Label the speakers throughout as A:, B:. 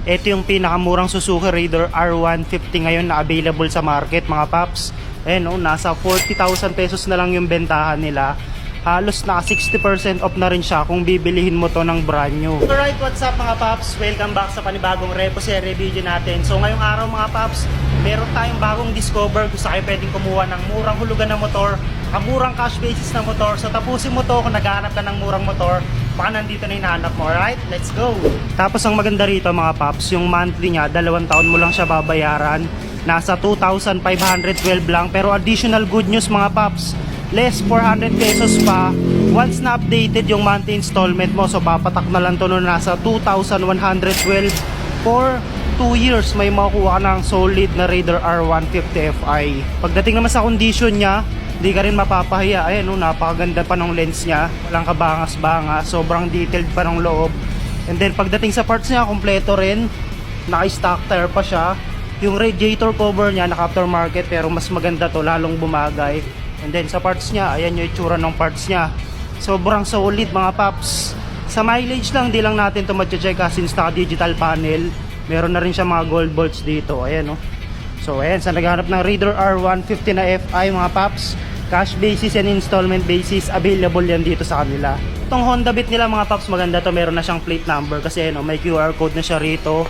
A: Ito yung pinakamurang Suzuki Raider R150 ngayon na available sa market mga paps. Ayan o, nasa 40,000 pesos na lang yung bentahan nila. Halos na 60% off na rin siya kung bibilihin mo to ng brand new. Alright, what's up mga paps? Welcome back sa panibagong Repo Serie video natin. So ngayong araw mga paps, meron tayong bagong discover kung saan kayo pwedeng kumuha ng murang hulugan na motor, murang cash basis na motor. So tapusin mo to kung naghahanap ka ng murang motor, baka nandito na hinahanap mo. Alright, let's go! Tapos ang maganda rito mga paps, yung monthly niya, 2 taon mo lang siya babayaran. Nasa 2,512 lang, pero additional good news mga paps, less 400 pesos pa once na updated yung monthly installment mo. So papatak na lang to no, nasa 2,112 for 2 years. May makukuha ka ng solid na Raider R150 Fi. Pagdating naman sa condition niya, hindi ka rin mapapahiya. Ayan no, napakaganda pa ng lens niya, walang kabangas-bangas, sobrang detailed pa ng loob. And then pagdating sa parts niya, kompleto rin, naka-stock tire pa siya. Yung radiator cover niya naka-aftermarket, pero mas maganda to, lalong bumagay. And then sa parts niya, ayan yung itsura ng parts niya. Sobrang solid mga paps. Sa mileage lang, di lang natin ito matche-check since naka-digital panel. Meron na rin siya mga gold bolts dito. Ayan o. So ayan, sa naghanap ng Raider R150 na Fi mga paps, cash basis and installment basis, available yan dito sa kanila. Itong Honda Beat nila mga paps, maganda to. Meron na siyang plate number kasi ayan o, may QR code na siya rito.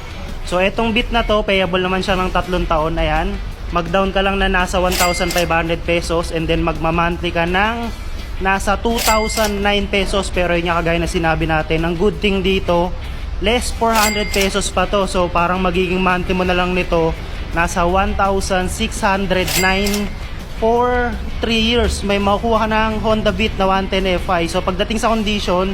A: So itong Beat na to, payable naman siya ng 3 taon. Ayan. Mag-down ka lang na nasa 1,500 pesos and then magmamonthly ka ng nasa 2,009 pesos. Pero yun yung kagaya na sinabi natin, ang good thing dito, less 400 pesos pa to. So parang magiging monthly mo na lang nito nasa 1,609 for 3 years. May makukuha ka ng Honda Beat na 110 Fi. So pagdating sa condition,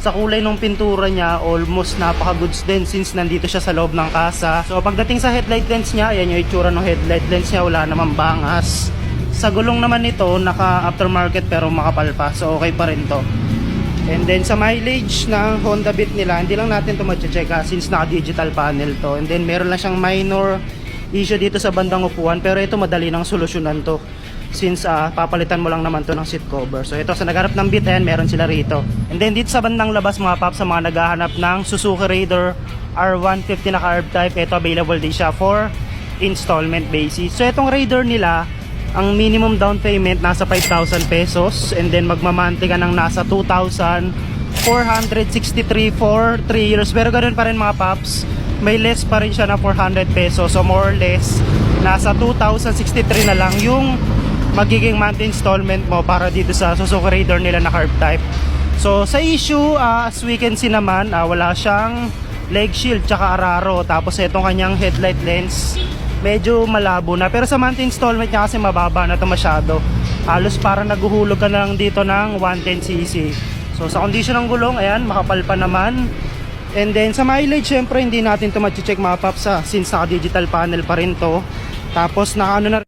A: sa kulay ng pintura niya, almost napaka-goods din since nandito siya sa loob ng kasa. So pagdating sa headlight lens niya, ayan yung itsura ng headlight lens niya, wala namang bangas. Sa gulong naman nito, naka-aftermarket pero makapal pa, so okay pa rin to. And then sa mileage ng Honda Beat nila, hindi lang natin to matche-check since naka-digital panel to. And then meron lang siyang minor issue dito sa bandang upuan, pero ito madali nang solusyonan to since papalitan mo lang naman to ng seat cover. So ito sa nagharap ng Beat, ayan, meron sila rito. And then dito sa bandang labas mga paps, sa mga naghahanap ng Suzuki Raider R150 na carb type, ito available din siya for installment basis. So itong Raider nila, ang minimum down payment nasa 5,000 pesos and then magmamonthly ka ng nasa 2,463 for 3 years. Pero ganoon pa rin mga paps, may less pa rin siya na 400 pesos. So more or less, nasa 2,063 na lang yung magiging monthly installment mo para dito sa Suzuki Raider nila na carb type. So sa issue, as we can see naman, wala siyang leg shield tsaka araro. Tapos itong kanyang headlight lens, medyo malabo na. Pero sa monthly installment niya kasi mababa na ito masyado. Halos parang naguhulog ka na lang dito ng 110cc. So sa condition ng gulong, ayan, makapal pa naman. And then sa mileage, syempre hindi natin ito matche-check mga paps since naka-digital panel pa rin to. Tapos naka ano na